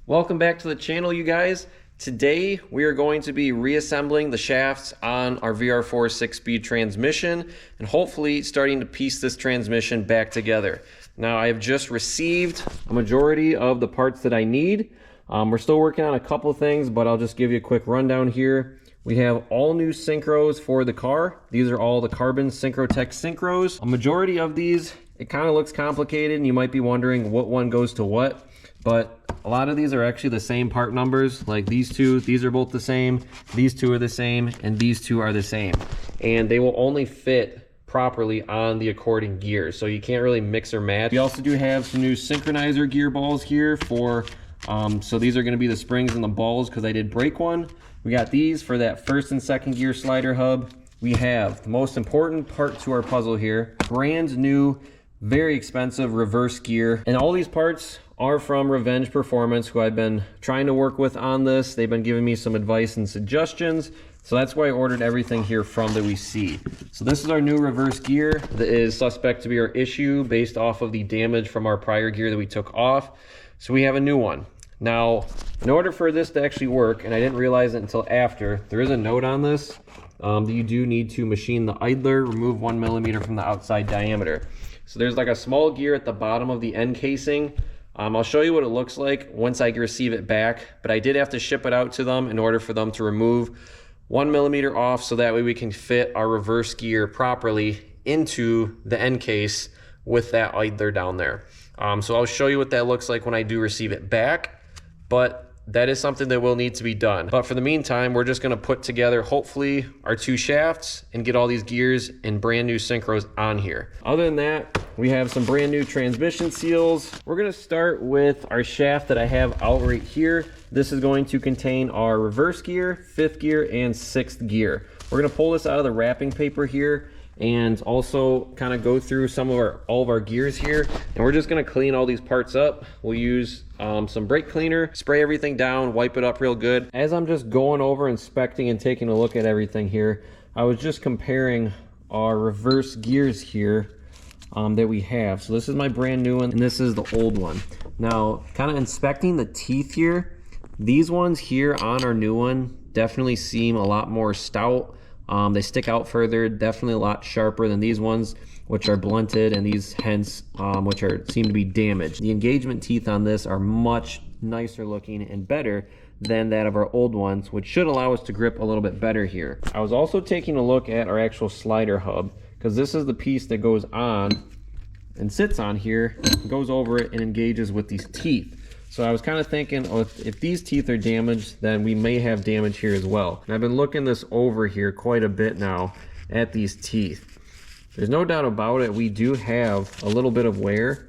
Welcome back to the channel, you guys. Today we are going to be reassembling the shafts on our VR4 6-speed transmission and hopefully starting to piece this transmission back together. Now I have just received a majority of the parts that I need. We're still working on a couple things, but I'll just give you a quick rundown here. We have all new Synchros for the car. These are all the carbon Synchrotech Synchros. A majority of these, it kind of looks complicated and you might be wondering what one goes to what, but a lot of these are actually the same part numbers. Like these two, these are both the same, these two are the same, and these two are the same. And they will only fit properly on the according gears, so you can't really mix or match. We also do have some new synchronizer gear balls here for, so these are gonna be the springs and the balls because I did break one. We got these for that first and second gear slider hub. We have the most important part to our puzzle here, brand new, very expensive reverse gear. And all these parts are from Rvenge Performance, who I've been trying to work with on this. They've been giving me some advice and suggestions. So that's why I ordered everything here from that we see. So this is our new reverse gear that is suspect to be our issue based off of the damage from our prior gear that we took off. So we have a new one. Now, in order for this to actually work, and I didn't realize it until after, there is a note on this that you do need to machine the idler, remove 1 millimeter from the outside diameter. So there's like a small gear at the bottom of the end casing. I'll show you what it looks like once I receive it back, but I did have to ship it out to them in order for them to remove 1 millimeter off so that way we can fit our reverse gear properly into the end case with that idler down there. So I'll show you what that looks like when I do receive it back. But that is something that will need to be done. But for the meantime, we're just gonna put together, hopefully, our two shafts and get all these gears and brand new Synchros on here. Other than that, we have some brand new transmission seals. We're gonna start with our shaft that I have out right here. This is going to contain our reverse gear, 5th gear, and 6th gear. We're gonna pull this out of the wrapping paper here and also kind of go through all of our gears here, and we're just going to clean all these parts up. We'll use some brake cleaner, spray everything down, wipe it up real good. As I'm just going over, inspecting, and taking a look at everything here, I was just comparing our reverse gears here that we have. So this is my brand new one, and this is the old one. Now, kind of inspecting the teeth here, these ones here on our new one definitely seem a lot more stout. They stick out further, definitely a lot sharper than these ones, which are blunted, and these hence, which seem to be damaged. The engagement teeth on this are much nicer looking and better than that of our old ones, which should allow us to grip a little bit better here. I was also taking a look at our actual slider hub, because this is the piece that goes on and sits on here, goes over it, and engages with these teeth. So I was kind of thinking, oh, if these teeth are damaged, then we may have damage here as well. And I've been looking this over here quite a bit now at these teeth. There's no doubt about it, we do have a little bit of wear,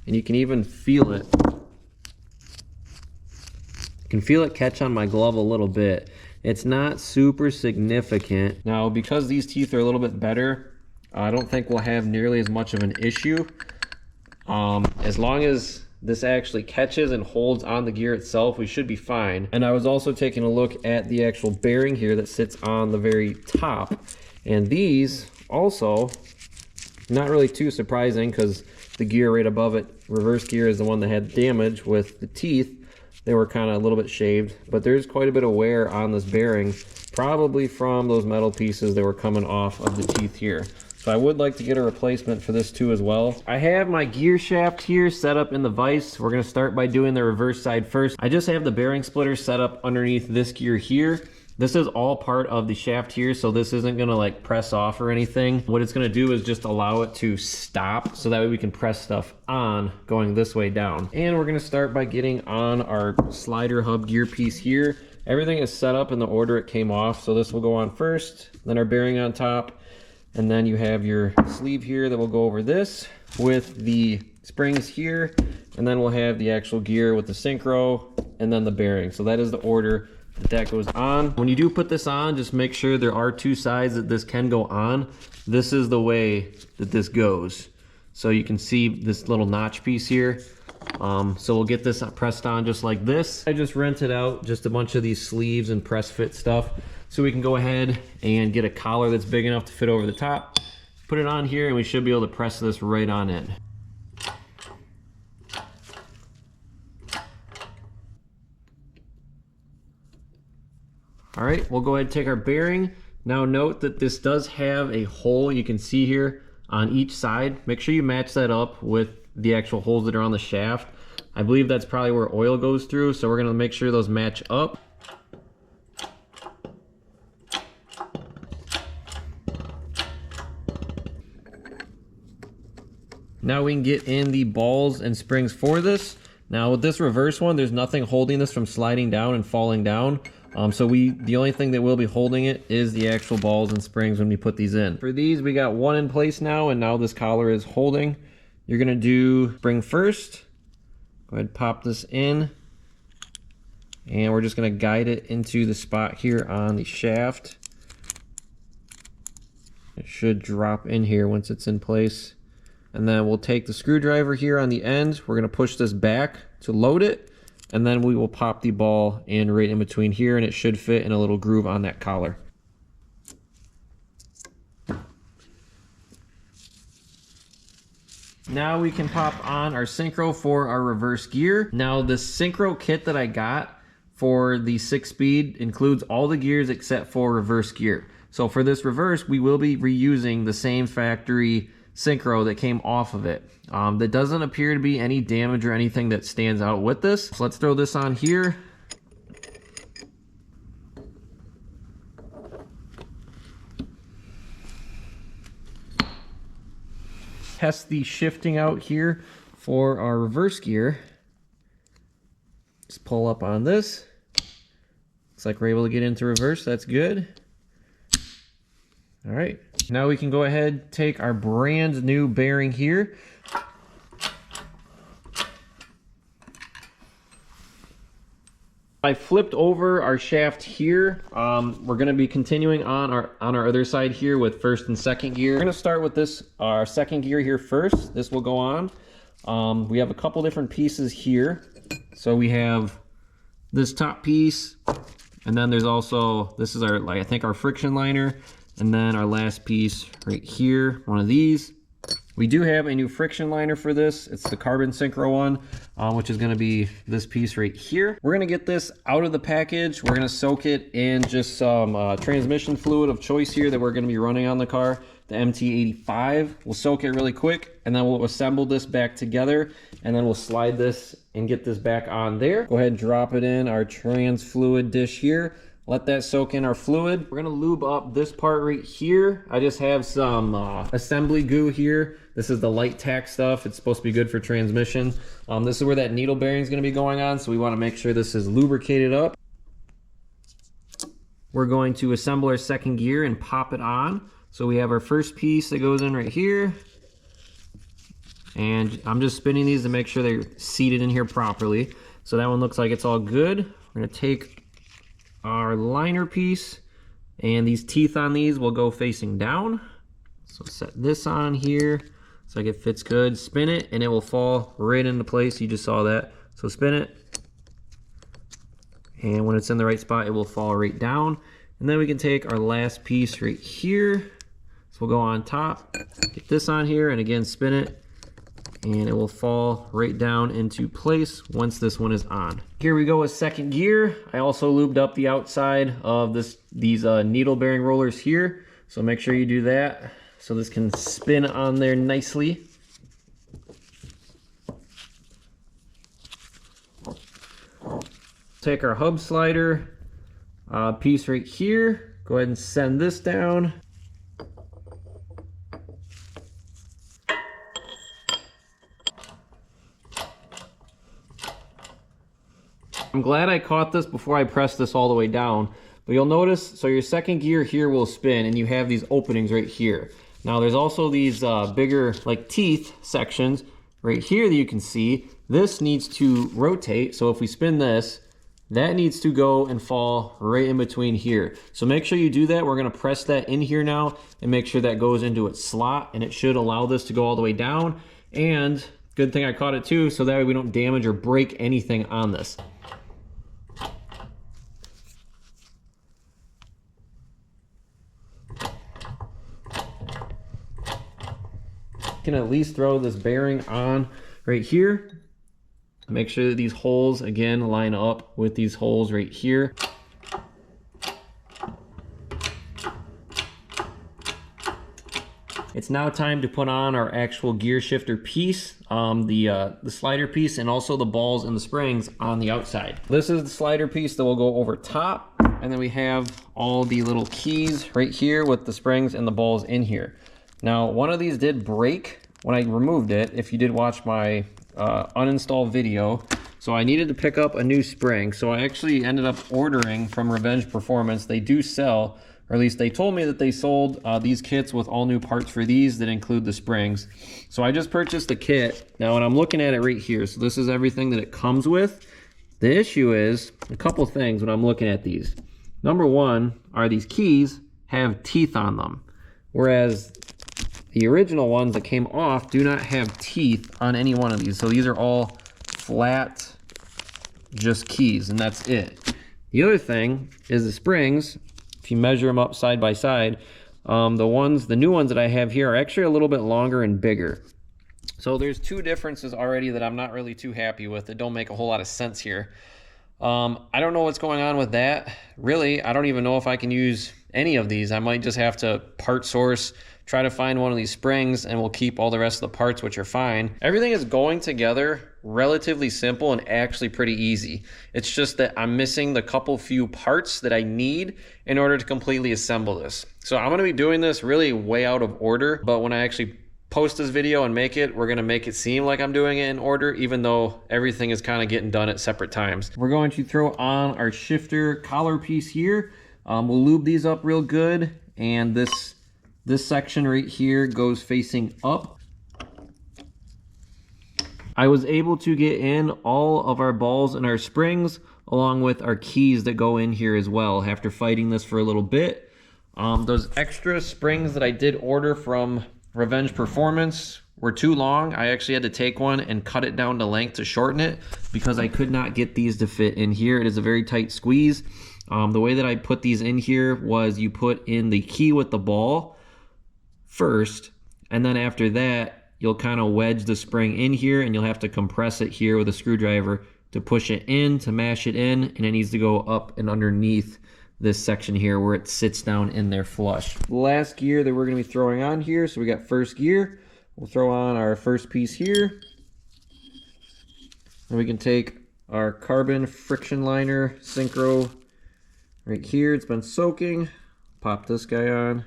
and you can even feel it. You can feel it catch on my glove a little bit. It's not super significant. Now, because these teeth are a little bit better, I don't think we'll have nearly as much of an issue. As long as this actually catches and holds on the gear itself, we should be fine. And I was also taking a look at the actual bearing here that sits on the very top. And these also, not really too surprising because the gear right above it, reverse gear, is the one that had damage with the teeth. They were kind of a little bit shaved, but there's quite a bit of wear on this bearing, probably from those metal pieces that were coming off of the teeth here. So I would like to get a replacement for this too as well. I have my gear shaft here set up in the vise. We're gonna start by doing the reverse side first. I just have the bearing splitter set up underneath this gear here. This is all part of the shaft here, so this isn't gonna like press off or anything. What it's gonna do is just allow it to stop, so that way we can press stuff on going this way down. And we're gonna start by getting on our slider hub gear piece here. Everything is set up in the order it came off, so this will go on first, then our bearing on top, and then you have your sleeve here that will go over this with the springs here, and then we'll have the actual gear with the synchro and then the bearing. So that is the order that goes on. When you do put this on, just make sure there are two sides that this can go on. This is the way that this goes. So you can see this little notch piece here. So we'll get this pressed on just like this. I just rented out just a bunch of these sleeves and press fit stuff, so we can go ahead and get a collar that's big enough to fit over the top, put it on here, and we should be able to press this right on in. All right, we'll go ahead and take our bearing. Now note that this does have a hole you can see here on each side. Make sure you match that up with the actual holes that are on the shaft. I believe that's probably where oil goes through, so we're gonna make sure those match up. Now we can get in the balls and springs for this. Now with this reverse one, there's nothing holding this from sliding down and falling down. The only thing that will be holding it is the actual balls and springs when we put these in. For these, we got one in place now, and now this collar is holding. You're gonna do spring first. Go ahead and pop this in. And we're just gonna guide it into the spot here on the shaft. It should drop in here once it's in place. And then we'll take the screwdriver here on the end. We're gonna push this back to load it. And then we will pop the ball in right in between here, and it should fit in a little groove on that collar. Now we can pop on our Synchro for our reverse gear. Now the Synchro kit that I got for the 6-speed includes all the gears except for reverse gear. So for this reverse, we will be reusing the same factory Synchro that came off of it. There doesn't appear to be any damage or anything that stands out with this. So let's throw this on here. Test the shifting out here for our reverse gear. Just pull up on this. Looks like we're able to get into reverse. That's good. All right, now we can go ahead, take our brand new bearing here. I flipped over our shaft here. We're gonna be continuing on our other side here with first and second gear. We're gonna start with this, our second gear here first. This will go on. We have a couple different pieces here. So we have this top piece, and then there's also, this is our, I think our friction liner. And then our last piece right here, one of these. We do have a new friction liner for this. It's the carbon Synchro one, which is gonna be this piece right here. We're gonna get this out of the package. We're gonna soak it in just some transmission fluid of choice here that we're gonna be running on the car, the MT85. We'll soak it really quick, and then we'll assemble this back together, and then we'll slide this and get this back on there. Go ahead and drop it in our trans fluid dish here. Let that soak in our fluid. We're gonna lube up this part right here. I just have some assembly goo here. This is the light tack stuff. It's supposed to be good for transmission. This is where that needle bearing is gonna be going on, so we wanna make sure this is lubricated up. We're going to assemble our second gear and pop it on. So we have our first piece that goes in right here. And I'm just spinning these to make sure they're seated in here properly. So that one looks like it's all good. We're gonna take our liner piece, and these teeth on these will go facing down. So set this on here so like it fits good. Spin it and it will fall right into place. You just saw that. So spin it, and when it's in the right spot, it will fall right down. And then we can take our last piece right here. So we'll go on top, get this on here, and again spin it, and it will fall right down into place once this one is on. Here we go with second gear. I also lubed up the outside of these needle bearing rollers here. So make sure you do that so this can spin on there nicely. Take our hub slider piece right here. Go ahead and send this down. I'm glad I caught this before I pressed this all the way down. But you'll notice, so your second gear here will spin, and you have these openings right here. Now there's also these bigger like teeth sections right here that you can see. This needs to rotate, so if we spin this, that needs to go and fall right in between here. So make sure you do that. We're gonna press that in here now and make sure that goes into its slot, and it should allow this to go all the way down. And good thing I caught it too, so that way we don't damage or break anything on this. Can at least throw this bearing on right here. Make sure that these holes again line up with these holes right here. It's now time to put on our actual gear shifter piece, the slider piece, and also the balls and the springs on the outside. This is the slider piece that will go over top, and then we have all the little keys right here with the springs and the balls in here. Now, one of these did break when I removed it, if you did watch my uninstall video. So I needed to pick up a new spring. So I actually ended up ordering from Rvenge Performance. They do sell, or at least they told me that they sold these kits with all new parts for these that include the springs. So I just purchased the kit. Now, when I'm looking at it right here, so this is everything that it comes with. The issue is a couple things when I'm looking at these. Number one are these keys have teeth on them, whereas the original ones that came off do not have teeth on any one of these. So these are all flat, just keys, and that's it. The other thing is the springs. If you measure them up side by side, the new ones that I have here are actually a little bit longer and bigger. So there's two differences already that I'm not really too happy with. That don't make a whole lot of sense here. I don't know what's going on with that. Really, I don't even know if I can use any of these. I might just have to part source, try to find one of these springs, and we'll keep all the rest of the parts, which are fine. Everything is going together relatively simple and actually pretty easy. It's just that I'm missing the couple few parts that I need in order to completely assemble this. So I'm gonna be doing this really way out of order, but when I actually post this video and make it, we're gonna make it seem like I'm doing it in order, even though everything is kind of getting done at separate times. We're going to throw on our shifter collar piece here. We'll lube these up real good, and this section right here goes facing up. I was able to get in all of our balls and our springs, along with our keys that go in here as well, after fighting this for a little bit. Those extra springs that I did order from Rvenge Performance were too long. I actually had to take one and cut it down to length to shorten it because I could not get these to fit in here. It is a very tight squeeze. The way that I put these in here was you put in the key with the ball first, and then after that you'll kind of wedge the spring in here, and you'll have to compress it here with a screwdriver to push it in, to mash it in, and it needs to go up and underneath this section here where it sits down in there flush. The last gear that we're going to be throwing on here, so we got first gear. We'll throw on our first piece here, and we can take our carbon friction liner Synchro right here. It's been soaking. Pop this guy on.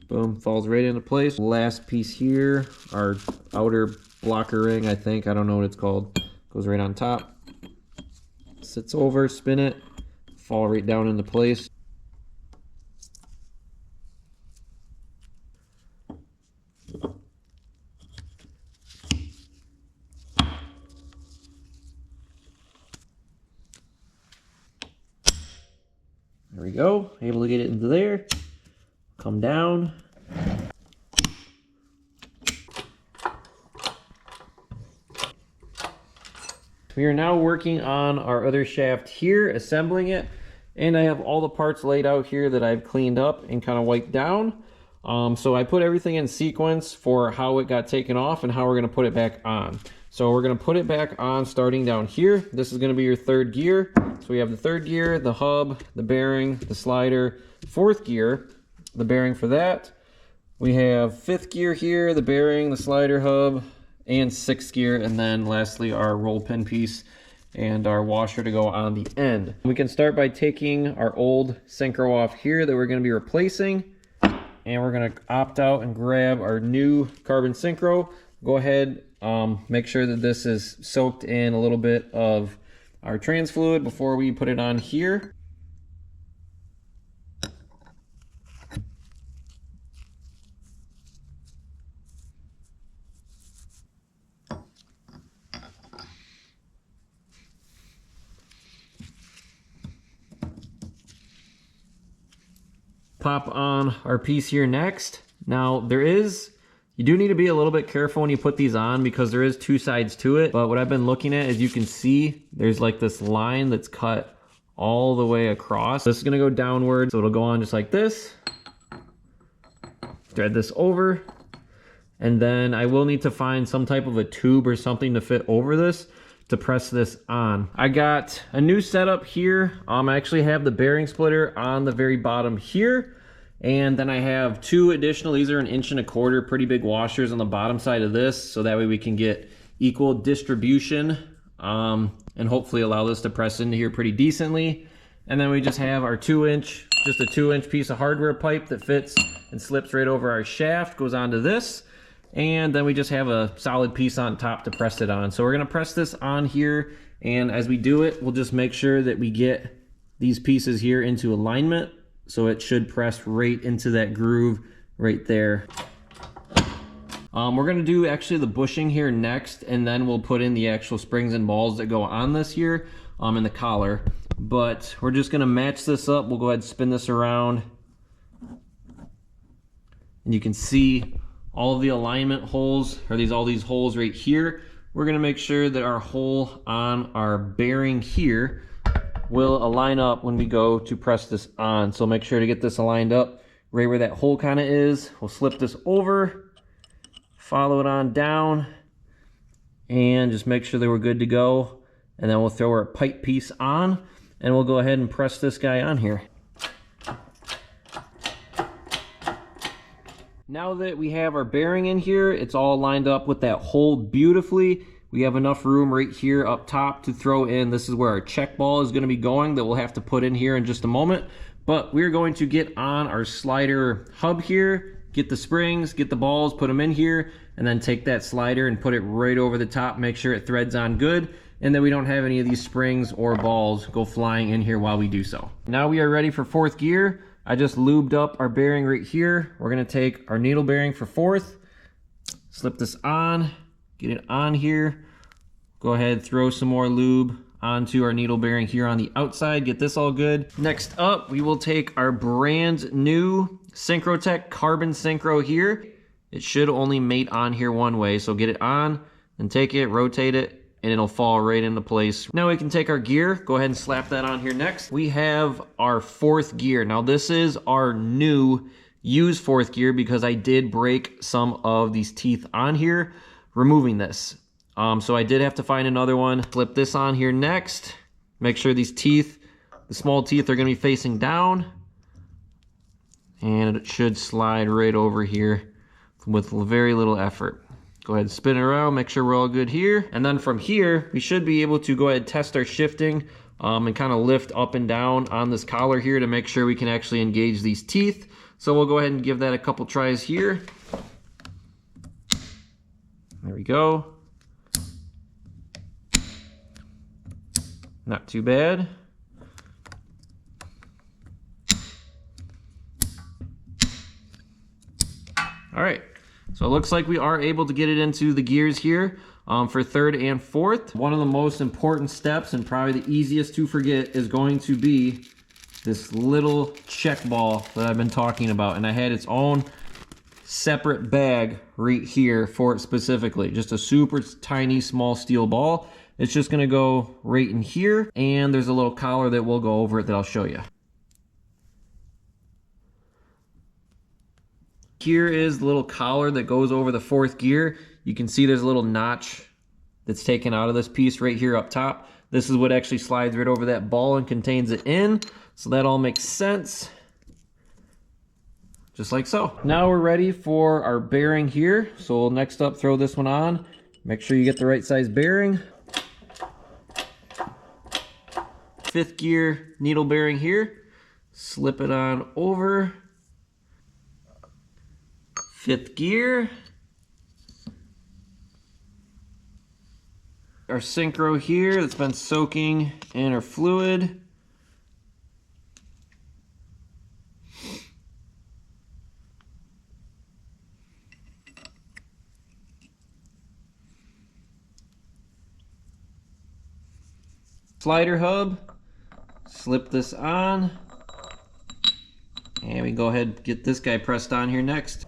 Boom, falls right into place. Last piece here, our outer blocker ring, I think. I don't know what it's called. Goes right on top. Sits over, spin it, fall right down into place. There we go, able to get it into there. Come down. We are now working on our other shaft here, assembling it, and I have all the parts laid out here that I've cleaned up and kind of wiped down. So I put everything in sequence for how it got taken off and how we're going to put it back on. So we're going to put it back on starting down here. This is going to be your third gear. So we have the third gear, the hub, the bearing, the slider. Fourth gear, the bearing for that. We have fifth gear here, the bearing, the slider hub, and sixth gear, and then lastly our roll pin piece and our washer to go on the end. We can start by taking our old Synchro off here that we're going to be replacing, and we're going to opt out and grab our new carbon Synchro. Go ahead, make sure that this is soaked in a little bit of our trans fluid before we put it on here. Pop on our piece here next. Now you do need to be a little bit careful when you put these on because there is two sides to it. But what I've been looking at is you can see there's like this line that's cut all the way across. This is gonna go downward, so it'll go on just like this. Thread this over, and then I will need to find some type of a tube or something to fit over this to press this on. I got a new setup here. I actually have the bearing splitter on the very bottom here. And then I have two additional, these are 1.25 inch, pretty big washers on the bottom side of this. So that way we can get equal distribution and hopefully allow this to press into here pretty decently. And then we just have our 2-inch, just a 2-inch piece of hardware pipe that fits and slips right over our shaft, goes onto this. And then we just have a solid piece on top to press it on. So we're gonna press this on here. And as we do it, we'll just make sure that we get these pieces here into alignment. So it should press right into that groove right there. We're gonna do actually the bushing here next, and then we'll put in the actual springs and balls that go on this here in the collar. But we're just gonna match this up. We'll go ahead and spin this around. And you can see all of the alignment holes, or all these holes right here. We're gonna make sure that our hole on our bearing here will align up when we go to press this on. So make sure to get this aligned up right where that hole kind of is. We'll slip this over, follow it on down, and just make sure that we're good to go. And then we'll throw our pipe piece on, and we'll go ahead and press this guy on here. Now that we have our bearing in here, it's all lined up with that hole beautifully. We have enough room right here up top to throw in. This is where our check ball is going to be going that we'll have to put in here in just a moment. But we're going to get on our slider hub here, get the springs, get the balls, put them in here, and then take that slider and put it right over the top, make sure it threads on good, and then we don't have any of these springs or balls go flying in here while we do so. Now we are ready for 4th gear. I just lubed up our bearing right here. We're going to take our needle bearing for 4th, slip this on, get it on here, go ahead, throw some more lube onto our needle bearing here on the outside, get this all good. Next up, we will take our brand new Synchrotech carbon synchro here. It should only mate on here one way, so get it on, and take it, rotate it, and it'll fall right into place. Now we can take our gear, go ahead and slap that on here next. We have our 4th gear. Now this is our new used 4th gear because I did break some of these teeth on here removing this. So I did have to find another one. Flip this on here next. Make sure these teeth, the small teeth, are gonna be facing down. And it should slide right over here with very little effort. Go ahead and spin it around, make sure we're all good here. And then from here, we should be able to go ahead and test our shifting and kind of lift up and down on this collar here to make sure we can actually engage these teeth. So we'll go ahead and give that a couple tries here. There we go. Not too bad. All right, so it looks like we are able to get it into the gears here for 3rd and 4th. One of the most important steps, and probably the easiest to forget, is going to be this little check ball that I've been talking about. And I had its own separate bag right here for it specifically. Just a super tiny, small steel ball. It's just gonna go right in here, and there's a little collar that will go over it that I'll show you. Here is the little collar that goes over the 4th gear. You can see there's a little notch that's taken out of this piece right here up top. This is what actually slides right over that ball and contains it in. So that all makes sense. Just like so. Now we're ready for our bearing here. So we'll next up throw this one on. Make sure you get the right size bearing. 5th gear needle bearing here. Slip it on over. 5th gear. Our synchro here that's been soaking in our fluid. Slider hub, slip this on, and we go ahead and get this guy pressed on here next.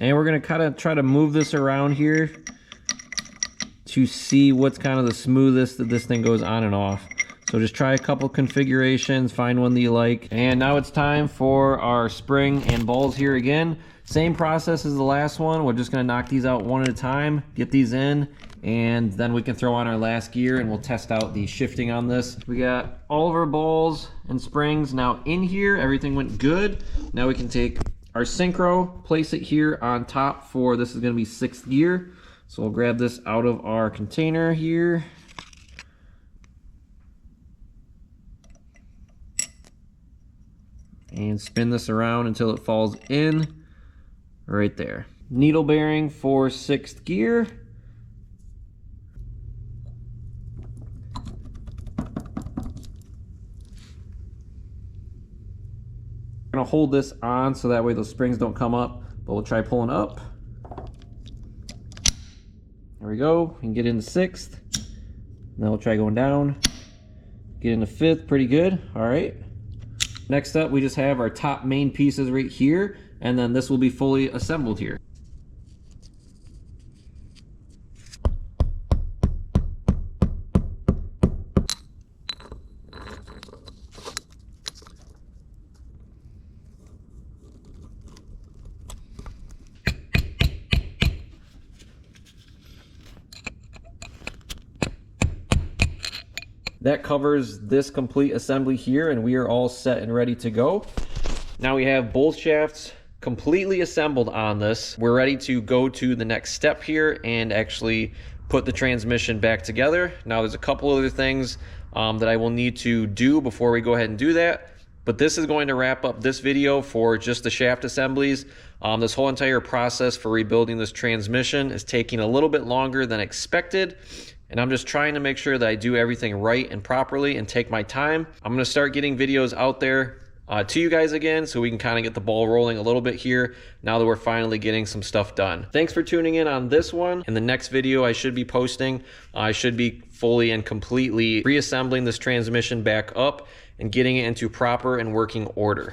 And we're gonna kind of try to move this around here to see what's kind of the smoothest that this thing goes on and off. So just try a couple configurations, find one that you like. And now it's time for our spring and balls here again. Same process as the last one. We're just gonna knock these out one at a time, get these in, and then we can throw on our last gear and we'll test out the shifting on this. We got all of our balls and springs now in here. Everything went good. Now we can take our Synchro, place it here on top for, this is gonna be 6th gear. So we'll grab this out of our container here. And spin this around until it falls in right there. Needle bearing for 6th gear. I'm gonna hold this on so that way those springs don't come up, but we'll try pulling up. There we go, we can get into 6th. Now we'll try going down. Get into 5th, pretty good, all right. Next up, we just have our top main pieces right here, and then this will be fully assembled here. That covers this complete assembly here, and we are all set and ready to go. Now we have both shafts completely assembled on this. We're ready to go to the next step here and actually put the transmission back together. Now there's a couple other things that I will need to do before we go ahead and do that. But this is going to wrap up this video for just the shaft assemblies. This whole entire process for rebuilding this transmission is taking a little bit longer than expected. And I'm just trying to make sure that I do everything right and properly and take my time. I'm gonna start getting videos out there to you guys again so we can kind of get the ball rolling a little bit here now that we're finally getting some stuff done. Thanks for tuning in on this one. In the next video I should be posting, I should be fully and completely reassembling this transmission back up and getting it into proper and working order.